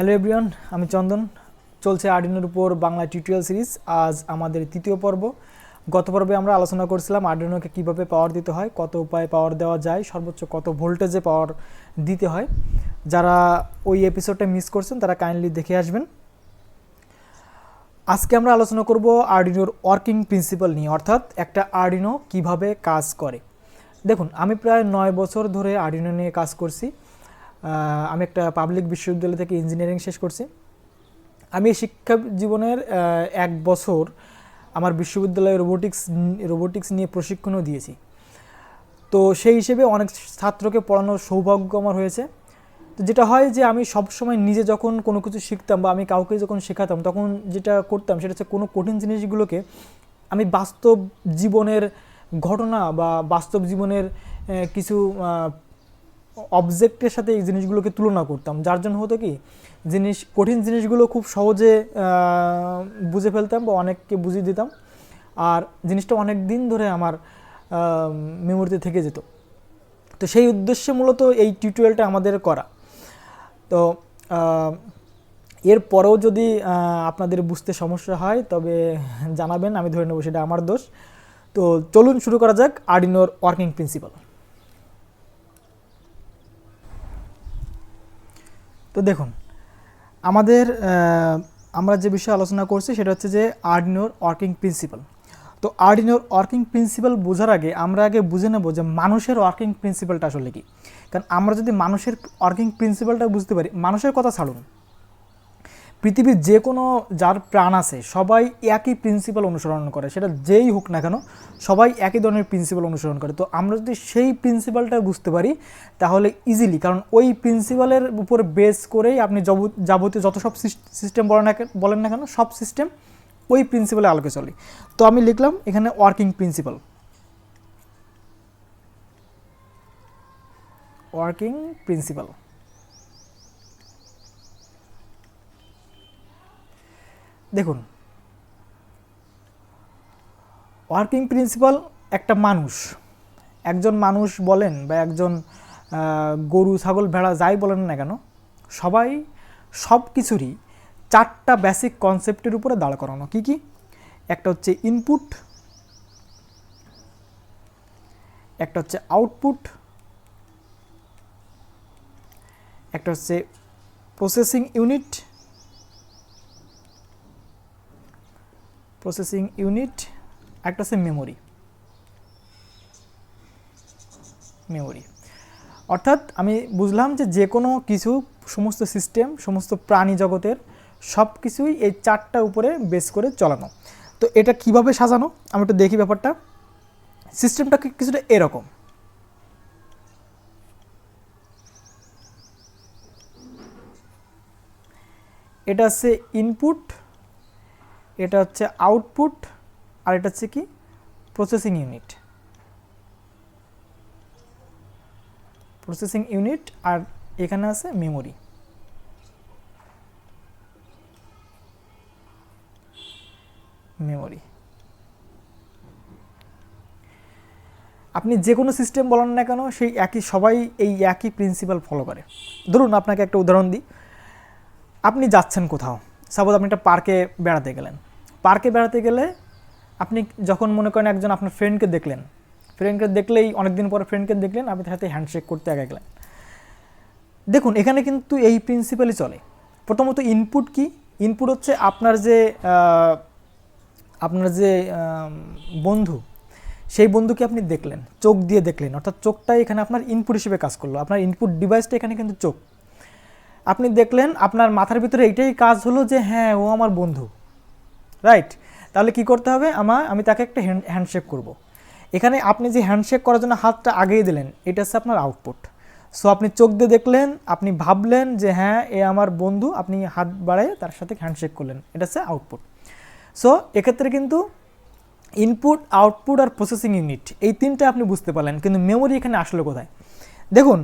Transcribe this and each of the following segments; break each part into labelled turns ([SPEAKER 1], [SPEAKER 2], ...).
[SPEAKER 1] Hello everyone, আমি চন্দন। চলছে আর্ডিনোর উপর বাংলা টিউটোরিয়াল সিরিজ। আজ আমাদের তৃতীয় পর্ব। গত পর্বে আমরা আলোচনা করেছিলাম আর্ডিনোকে কীভাবে পাওয়ার দিতে হয়, কত উপায়ে পাওয়ার দেওয়া যায়, সর্বোচ্চ কত ভোল্টেজে পাওয়ার দিতে হয়। যারা ওই এপিসোডটা মিস করছেন তারা কাইন্ডলি দেখে আসবেন। আজকে আমরা আলোচনা করব আর্ডিনোর ওয়ার্কিং প্রিন্সিপাল নিয়ে, অর্থাৎ একটা আর্ডিনো কিভাবে কাজ করে। দেখুন, আমি প্রায় 9 বছর ধরে আর্ডিনো নিয়ে কাজ করছি। আমি একটা পাবলিক বিশ্ববিদ্যালয় থেকে ইঞ্জিনিয়ারিং শেষ করছি। আমি শিক্ষা জীবনের 1 বছর আমার বিশ্ববিদ্যালয়ে রোবোটিক্স নিয়ে প্রশিক্ষণও দিয়েছি। তো সেই হিসেবে অনেক ছাত্রকে পড়ানোর সৌভাগ্য আমার হয়েছে। তো যেটা হয় যে আমি সবসময় নিজে যখন কোনো কিছু শিখতাম বা আমি কাউকে যখন শেখাতাম, তখন যেটা করতাম সেটা হচ্ছে কোনো কঠিন জিনিসগুলোকে আমি বাস্তব জীবনের ঘটনা বা বাস্তব জীবনের কিছু অবজেক্টের সাথে এই জিনিসগুলোকে তুলনা করতাম, যার জন্য হতো কি কঠিন জিনিসগুলো খুব সহজে বুঝে ফেলতাম বা অনেককে বুঝিয়ে দিতাম, আর জিনিসটা অনেক দিন ধরে আমার মেমোরিতে থেকে যেত। তো সেই উদ্দেশ্যে মূলত এই টিউটোরিয়ালটা আমাদের করা। তো এর পরেও যদি আপনাদের বুঝতে সমস্যা হয় তবে জানাবেন, আমি ধরে নেব সেটা আমার দোষ। তো চলুন শুরু করা যাক আর্ডিনোর ওয়ার্কিং প্রিন্সিপাল। তো দেখুন, আমরা যে বিষয়ে আলোচনা করছি সেটা হচ্ছে যে আর্ডিনোর ওয়ার্কিং প্রিন্সিপাল। তো আর্ডিনোর ওয়ার্কিং প্রিন্সিপাল বোঝার আগে আমরা আগে বুঝে নেব যে মানুষের ওয়ার্কিং প্রিন্সিপালটা আসলে কি। কারণ আমরা যদি মানুষের ওয়ার্কিং প্রিন্সিপালটা বুঝতে পারি, মানুষের কথা ছাড়ুন, পৃথিবীর যে কোনো যার প্রাণ আছে সবাই একই প্রিন্সিপাল অনুসরণ করে, সেটা যেই হোক না কেন সবাই একই ধরনের প্রিন্সিপাল অনুসরণ করে। তো আমরা যদি সেই প্রিন্সিপালটা বুঝতে পারি তাহলে ইজিলি, কারণ ওই প্রিন্সিপালের উপর বেস করেই আপনি যাবতীয় যত সব সিস্টেম বলেন না কেন, সব সিস্টেম ওই প্রিন্সিপালে আলোকে চলে। তো আমি লিখলাম এখানে ওয়ার্কিং প্রিন্সিপাল। Working principal. দেখুন, ওয়ার্কিং প্রিন্সিপাল একটা একজন মানুষ বলেন বা একজন গরু ছাগল ভেড়া যাই বলেন না কেন, সবাই সব কিছুরই 4টা বেসিক কনসেপ্টের উপরে দাঁড় করানো। কি কি? একটা হচ্ছে ইনপুট, একটা হচ্ছে আউটপুট, একটা হচ্ছে প্রসেসিং ইউনিট, একটা হচ্ছে মেমোরি। অর্থাৎ আমি বুঝলাম যে কোনো কিছু, সমস্ত সিস্টেম, সমস্ত প্রাণী জগতের সব কিছুই এই 4টার উপরে বেস করে চালানো। তো এটা কিভাবে সাজানো আমি একটু দেখি ব্যাপারটা। সিস্টেমটা কিছুটা এরকম। এটা হচ্ছে ইনপুট, এটা হচ্ছে আউটপুট, আর এটা হচ্ছে কি প্রসেসিং ইউনিট, আর এখানে আছে মেমোরি। আপনি যে কোনো সিস্টেম বলেন না কেন সেই সবাই এই একই প্রিন্সিপাল ফলো করে। ধরুন আপনাকে একটা উদাহরণ দিই। আপনি যাচ্ছেন কোথাও, সাপোজ আপনি একটা পার্কে বেড়াতে গেলে আপনি যখন মনে করেন একজন আপনার ফ্রেন্ডকে দেখলেই অনেকদিন পরে ফ্রেন্ডকে দেখলেন, আপনি তার সাথে হ্যান্ডশেক করতে আগে গেলেন। দেখুন, এখানে কিন্তু এই প্রিন্সিপালই চলে। প্রথমত ইনপুট কি? ইনপুট হচ্ছে আপনার যে বন্ধু, সেই বন্ধুকে আপনি দেখলেন, চোখ দিয়ে দেখলেন, অর্থাৎ চোখটাই এখানে আপনার ইনপুট হিসেবে কাজ করলো। আপনার ইনপুট ডিভাইসটা এখানে কিন্তু চোখ। আপনি দেখলেন, আপনার মাথার ভিতরে এইটাই কাজ হলো যে হ্যাঁ ও আমার বন্ধু, রাইট? তাহলে কি করতে হবে? আমি তাকে একটা হ্যান্ডশেক করব। এখানে আপনি যে হ্যান্ডশেক করার জন্য হাতটা আগেই দিলেন, এটা হচ্ছে আপনার আউটপুট। সো আপনি চোখ দিয়ে দেখলেন, আপনি ভাবলেন যে হ্যাঁ এ আমার বন্ধু, আপনি হাত বাড়ায় তার সাথে হ্যান্ডশেক করলেন, এটা হচ্ছে আউটপুট। সো এক্ষেত্রে কিন্তু ইনপুট, আউটপুট আর প্রসেসিং ইউনিট, এই 3টা আপনি বুঝতে পারলেন। কিন্তু মেমোরি এখানে আসলে কোথায়? দেখুন,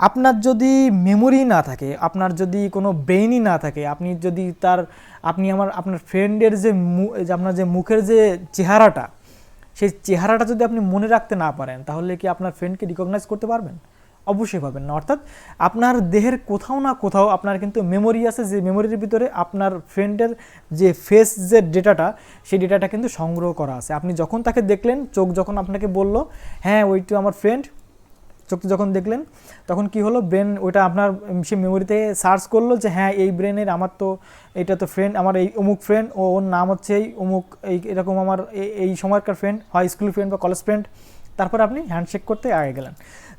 [SPEAKER 1] আপনার যদি মেমোরি না থাকে, আপনার যদি কোনো ব্রেইনই না থাকে, আপনার ফ্রেন্ডের আপনার যে মুখের যে চেহারাটা, সেই চেহারাটা যদি আপনি মনে রাখতে না পারেন, তাহলে কি আপনার ফ্রেন্ডকে রিকগনাইজ করতে পারবেন? অবশ্যই পাবেন না। অর্থাৎ আপনার দেহের কোথাও না কোথাও আপনার কিন্তু মেমোরি আছে, যে মেমোরির ভিতরে আপনার ফ্রেন্ডের যে ফেস যে ডেটাটা, সেই ডেটাটা কিন্তু সংগ্রহ করা আছে। আপনি যখন তাকে দেখলেন, চোখ যখন আপনাকে বলল হ্যাঁ ওইটু আমার ফ্রেন্ড, চোখটা যখন দেখলেন তখন কি হলো, ব্রেন ওইটা আপনার সে মেমোরিতে সার্চ করলো যে হ্যাঁ এই ব্রেনের আমার তো এটা তো ফ্রেন্ড, আমার এই অমুক ফ্রেন্ড, ওর নাম হচ্ছে এই অমুক, এই এরকম আমার এই সময়কার ফ্রেন্ড, হয় স্কুল ফ্রেন্ড বা কলেজ ফ্রেন্ড। তারপর আপনি হ্যান্ডশেক করতে আগে গেলেন।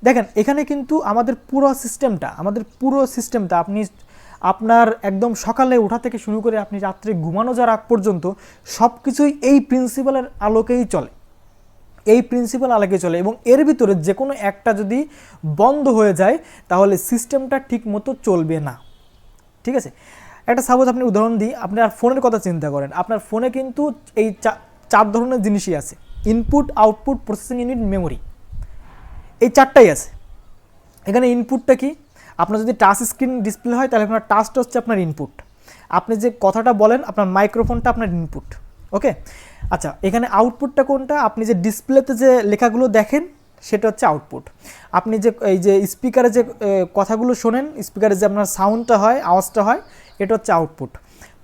[SPEAKER 1] দেখেন এখানে কিন্তু আমাদের পুরো সিস্টেমটা আপনি আপনার একদম সকালে ওঠা থেকে শুরু করে আপনি রাত্রে ঘুমানো যাওয়ার আগ পর্যন্ত সব কিছুই এই প্রিন্সিপালের আলোকেই চলে, এই প্রিন্সিপাল আলোকে চলে। এবং এর ভিতরে যে কোনো একটা যদি বন্ধ হয়ে যায় তাহলে সিস্টেমটা ঠিক মতো চলবে না। ঠিক আছে, একটা সাপোজ আপনি উদাহরণ দিই, আপনার ফোনের কথা চিন্তা করেন। আপনার ফোনে কিন্তু এই চার ধরনের জিনিসই আছে: input, output, processing unit, memory. এই চারটাই আছে। এখানে ইনপুটটা কি, আপনার যদি টাচ স্ক্রিন ডিসপ্লে হয় তাহলে আপনার টাচটা হচ্ছে আপনার ইনপুট, আপনি যে কথাটা বলেন আপনার মাইক্রোফোনটা আপনার ইনপুট। ওকে, আচ্ছা এখানে আউটপুটটা কোনটা, আপনি যে ডিসপ্লেতে যে লেখাগুলো দেখেন সেটা হচ্ছে আউটপুট। আপনি যে এই যে স্পিকারে যে কথাগুলো শোনেন, স্পিকারে যে আপনার সাউন্ডটা হয়, আওয়াজটা হয়, এটা হচ্ছে আউটপুট।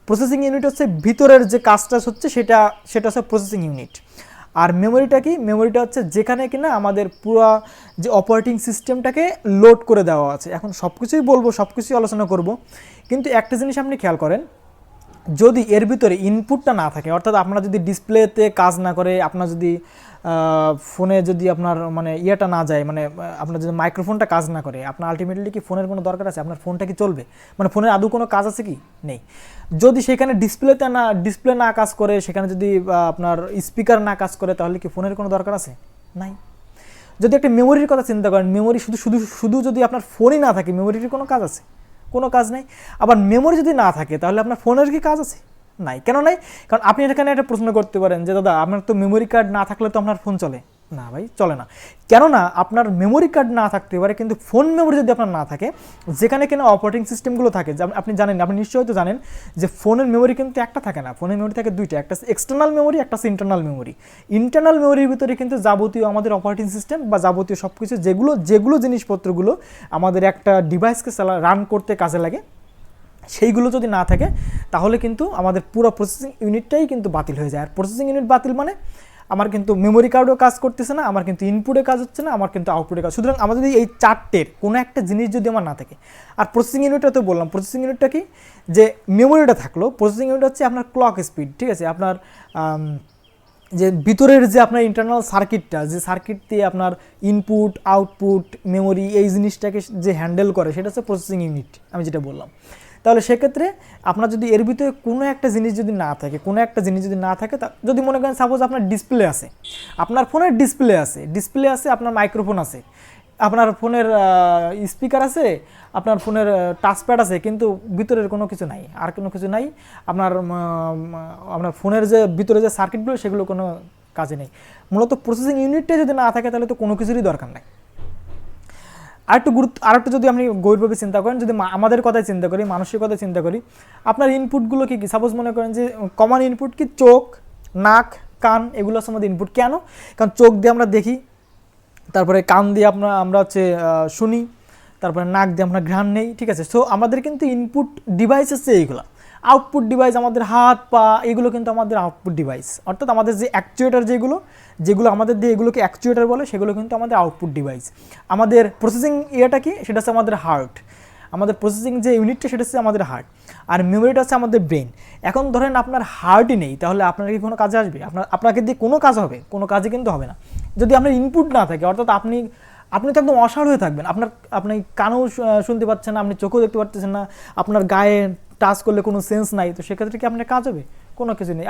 [SPEAKER 1] প্রসেসিং ইউনিট হচ্ছে ভিতরের যে কাজটা হচ্ছে সেটা হচ্ছে প্রসেসিং ইউনিট। আর মেমোরিটা কি, মেমোরিটা হচ্ছে যেখানে কিনা আমাদের পুরো যে অপারেটিং সিস্টেমটাকে লোড করে দেওয়া আছে। এখন সব কিছুই বলবো, সব কিছুই আলোচনা করব, কিন্তু একটা জিনিস আপনি খেয়াল করেন, যদি এর ভিতরে ইনপুটটা না থাকে, অর্থাৎ আপনার যদি ডিসপ্লেতে কাজ না করে, আপনার যদি ফোনে যদি আপনার মানে ইয়েটা না যায়, মানে আপনার যদি মাইক্রোফোনটা কাজ না করে, আপনার আলটিমেটলি কি ফোনের কোনো দরকার আছে? আপনার ফোনটা কি চলবে? মানে ফোনের আদৌ কোনো কাজ আছে কি? নেই। যদি সেখানে ডিসপ্লে না কাজ করে, সেখানে যদি আপনার স্পিকার না কাজ করে, তাহলে কি ফোনের কোনো দরকার আছে? নাই। যদি একটা মেমোরির কথা চিন্তা করেন, মেমোরি শুধু যদি আপনার ফোনই না থাকে, মেমোরির কোনো কাজ আছে? কোনো কাজ নেই। আবার মেমোরি যদি না থাকে তাহলে আপনার ফোনের কি কাজ আছে? নাই। কেন নাই? কারণ আপনি এখানে একটা প্রশ্ন করতে পারেন যে দাদা আপনার তো মেমোরি কার্ড না থাকলে তো আপনার ফোন চলে না। ভাই চলে না। কেননা আপনার মেমোরি কার্ড না থাকতে পারে, কিন্তু ফোন মেমোরি যদি আপনার না থাকে, যেখানে কিনা অপারেটিং সিস্টেমগুলো থাকে, আপনি জানেন, আপনি নিশ্চয়ই তো জানেন যে ফোনের মেমোরি কিন্তু একটা থাকে না, ফোনের মেমোরি থাকে দুইটা, একটা এক্সটার্নাল মেমোরি, একটা ইন্টারনাল মেমোরি। ইন্টারনাল মেমোরির ভিতরে কিন্তু যাবতীয় আমাদের অপারেটিং সিস্টেম বা যাবতীয় সব কিছু যেগুলো জিনিসপত্রগুলো আমাদের একটা ডিভাইসকে রান করতে কাজে লাগে, সেইগুলো যদি না থাকে তাহলে কিন্তু আমাদের পুরো প্রসেসিং ইউনিটটাই কিন্তু বাতিল হয়ে যায়। আর প্রসেসিং ইউনিট বাতিল মানে আমার কিন্তু মেমোরি কার্ডও কাজ করতেছে না, আমার কিন্তু ইনপুটে কাজ হচ্ছে না, আমার কিন্তু আউটপুটে কাজ। সুতরাং আমাদের যদি এই চারটের কোনো একটা জিনিস যদি আমার না থাকে, আর প্রসেসিং ইউনিটটা তো বললাম, প্রসেসিং ইউনিটটা কি, যে মেমোরিটা থাকলো, প্রসেসিং ইউনিট হচ্ছে আপনার ক্লক স্পিড। ঠিক আছে, আপনার যে ভিতরের যে আপনার ইন্টারনাল সার্কিটটা, যে সার্কিট দিয়ে আপনার ইনপুট, আউটপুট, মেমোরি এই জিনিসটাকে যে হ্যান্ডেল করে, সেটা হচ্ছে প্রসেসিং ইউনিট, আমি যেটা বললাম। তাহলে সেক্ষেত্রে আপনার যদি এর ভিতরে কোনো একটা জিনিস যদি না থাকে, যদি মনে করেন সাপোজ আপনার ডিসপ্লে আছে, আপনার ফোনের ডিসপ্লে আছে, আপনার মাইক্রোফোন আছে, আপনার ফোনের স্পিকার আছে, আপনার ফোনের টাচপ্যাড আছে, কিন্তু ভিতরের কোনো কিছু নাই, আর কোনো কিছু নাই, আপনার ফোনের যে ভিতরে যে সার্কিটগুলো সেগুলো কোনো কাজে নেই। মূলত প্রসেসিং ইউনিটটা যদি না থাকে তাহলে তো কোনো কিছুরই দরকার নাই। আরেকটু যদি আপনি গভীরভাবে চিন্তা করেন, যদি আমাদের কথাই চিন্তা করি, মানুষের কথা চিন্তা করি, আপনার ইনপুটগুলো কী কী? সাপোজ মনে করেন যে কমন ইনপুট কি, চোখ, নাক, কান, এগুলো হচ্ছে আমাদের ইনপুট। কেন? কারণ চোখ দিয়ে আমরা দেখি, তারপরে কান দিয়ে আমরা হচ্ছে শুনি, তারপরে নাক দিয়ে আমরা ঘ্রাণ নেই। ঠিক আছে, সো আমাদের কিন্তু ইনপুট ডিভাইস হচ্ছে এইগুলো। আউটপুট ডিভাইস আমাদের হাত, পা, এগুলো কিন্তু আমাদের আউটপুট ডিভাইস। অর্থাৎ আমাদের যে অ্যাকচুয়েটার যেগুলো আমাদের দিয়ে এগুলোকে অ্যাকচুয়েটার বলে, সেগুলো কিন্তু আমাদের আউটপুট ডিভাইস। আমাদের প্রসেসিং ইয়েটা কি, সেটা হচ্ছে আমাদের হার্ট। আমাদের প্রসেসিং যে ইউনিটটা সেটা হচ্ছে আমাদের হার্ট, আর মেমোরিটা হচ্ছে আমাদের ব্রেন। এখন ধরেন আপনার হার্টই নেই, তাহলে আপনার কি কোনো কাজে আসবে? আপনাকে দিয়ে কোনো কাজ হবে? কোনো কাজে কিন্তু হবে না। যদি আপনার ইনপুট না থাকে, অর্থাৎ আপনি তো একদম অসাড় হয়ে থাকবেন। আপনি কানেও শুনতে পাচ্ছেন না, আপনি চোখেও দেখতে পাচ্ছেন না, আপনার গায়ে টাচ করলে কোনো সেন্স নাই, তো সেক্ষেত্রে কি আপনার কাজ হবে? কোনো কিছু নেই।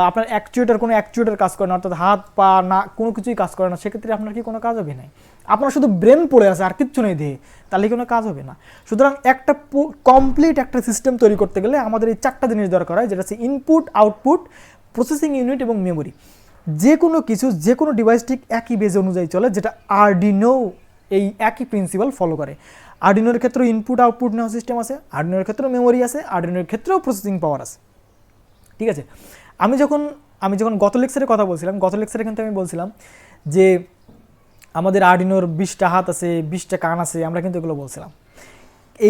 [SPEAKER 1] আপনার অ্যাকচুয়েটার কাজ করে না, অর্থাৎ হাত, পা, না, কোনো কিছুই কাজ করে না, সেক্ষেত্রে আপনার কি কোনো কাজ হবে? নাই। আপনার শুধু ব্রেন পড়ে আছে, আর কিচ্ছু নেই দেহে, তাহলে কোনো কাজ হবে না। সুতরাং একটা কমপ্লিট একটা সিস্টেম তৈরি করতে গেলে আমাদের এই চারটা জিনিস দরকার হয়, যেটা হচ্ছে ইনপুট, আউটপুট, প্রসেসিং ইউনিট এবং মেমোরি। যে কোনো ডিভাইস ঠিক একই বেজ অনুযায়ী চলে, যেটা আরডিনো এই একই প্রিন্সিপাল ফলো করে। আরডিনোর ক্ষেত্রে ইনপুট, আউটপুট নেওয়া সিস্টেম আছে, আরডিনোর ক্ষেত্রেও মেমোরি আছে, আরডিনোর ক্ষেত্রেও প্রসেসিং পাওয়ার আছে। ঠিক আছে, আমি যখন গত লেকচারে কথা বলছিলাম, গত লেকচারে কিন্তু আমি বলছিলাম যে আমাদের আর্ডিনোর 20টা হাত আছে, 20টা কান আছে, আমরা কিন্তু এগুলো বলছিলাম।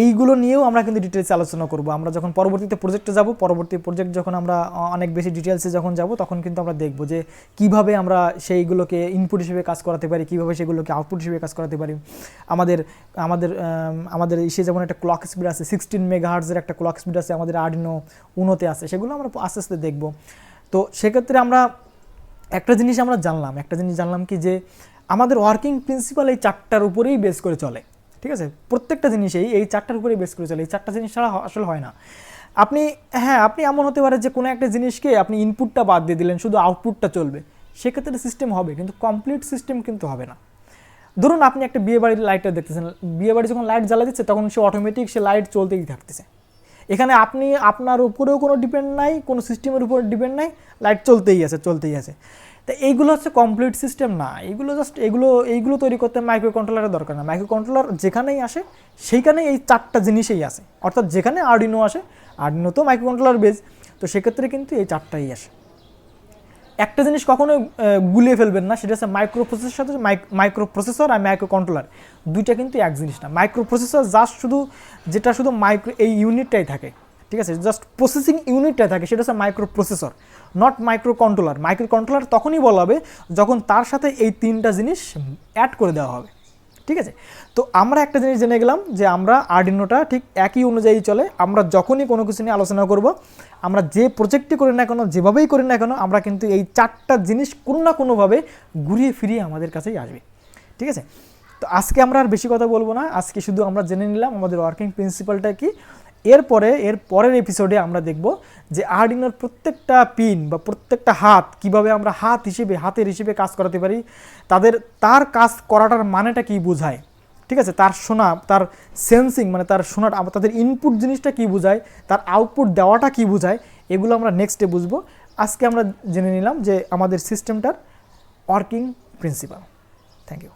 [SPEAKER 1] এইগুলো নিয়েও আমরা কিন্তু ডিটেলসে আলোচনা করব। আমরা যখন পরবর্তীতে প্রজেক্টে যাব, পরবর্তী প্রজেক্ট যখন আমরা অনেক বেশি ডিটেলসে যখন যাব, তখন কিন্তু আমরা দেখব যে কিভাবে আমরা সেইগুলোকে ইনপুট হিসেবে কাজ করাতে পারি, কিভাবে সেগুলোকে আউটপুট হিসেবে কাজ করাতে পারি। আমাদের আমাদের আমাদের ইসে যেমন একটা ক্লক স্পিড আছে, 16 মেগাহার্টজের একটা ক্লক স্পিড আছে, আমাদের আর্ডিনো উনোতে আছে, সেগুলো আমরা আস্তে আস্তে দেখব। তো সেক্ষেত্রে আমরা একটা জিনিস জানলাম কি, যে আমাদের ওয়ার্কিং প্রিন্সিপাল এই 4টার উপরেই বেস করে চলে। ঠিক আছে, প্রত্যেকটা জিনিসেই এই 4টার উপরেই বেস করে চলে। এই 4টা জিনিস ছাড়া আসলে হয় না। আপনি এমন হতে পারে যে কোনো একটা জিনিসকে আপনি ইনপুটটা বাদ দিয়ে দিলেন, শুধু আউটপুটটা চলবে, সেক্ষেত্রে সিস্টেম হবে, কিন্তু কমপ্লিট সিস্টেম কিন্তু হবে না। ধরুন আপনি একটা বিয়ে বাড়ির লাইটটা দেখতেছেন, বিয়ে বাড়ি যখন লাইট জ্বালা দিচ্ছে তখন সে অটোমেটিক সে লাইট চলতেই থাকতেছে। এখানে আপনি আপনার উপরেও কোনো ডিপেন্ড নাই, কোনো সিস্টেমের উপর ডিপেন্ড নাই, লাইট চলতেই আছে। তো এইগুলো হচ্ছে কমপ্লিট সিস্টেম না। এইগুলো তৈরি করতে মাইক্রো কন্ট্রোলারের দরকার না। মাইক্রো কন্ট্রোলার যেখানেই আসে সেইখানেই এই 4টা জিনিসই আসে, অর্থাৎ যেখানে আর্ডিনো আসে, আর্ডিনো তো মাইক্রো কন্ট্রোলার বেস, তো সেক্ষেত্রে কিন্তু এই 4টাই আসে। একটা জিনিস কখনোই গুলিয়ে ফেলবেন না, সেটা হচ্ছে মাইক্রো প্রসেসর আর মাইক্রো কন্ট্রোলার, দুইটা কিন্তু এক জিনিস না। মাইক্রো প্রসেসর যেটা শুধু এই ইউনিটটাই থাকে, ঠিক আছে, জাস্ট প্রসেসিং ইউনিটটাই থাকে, সেটা হচ্ছে micro processor, not micro controller. Micro controller তখনই বলা হবে যখন তার সাথে এই 3টা জিনিস অ্যাড করে দেওয়া হবে। ঠিক আছে, তো আমরা একটা জিনিস জেনে গেলাম যে আমরা আর্ডিনোটা ঠিক একই অনুযায়ী চলে। আমরা যখনই কোনো কিছু নিয়ে আলোচনা করব, আমরা যে প্রজেক্টই করি না কেন, যেভাবেই করি না কেন, আমরা কিন্তু এই 4টা জিনিস কোনো না কোনোভাবে ঘুরিয়ে ফিরিয়ে আমাদের কাছেই আসবে। ঠিক আছে, তো আজকে আমরা আর বেশি কথা বলবো না, আজকে শুধু আমরা জেনে নিলাম আমাদের ওয়ার্কিং প্রিন্সিপালটা কি। এর পরের এপিসোডে আমরা দেখব যে আর্ডিনোর প্রত্যেকটা পিন বা প্রত্যেকটা হাত কিভাবে আমরা হাতের হিসেবে কাজ করাতে পারি, তার কাজ করাটার মানেটা কি বোঝায়। ঠিক আছে, তার শোনা, তার সেন্সিং, মানে তার শোনাটা, তাদের ইনপুট জিনিসটা কি বোঝায়, তার আউটপুট দেওয়াটা কি বোঝায়, এগুলো আমরা নেক্সটে বুঝবো। আজকে আমরা জেনে নিলাম যে আমাদের সিস্টেমটার ওয়ার্কিং প্রিন্সিপাল। Thank you.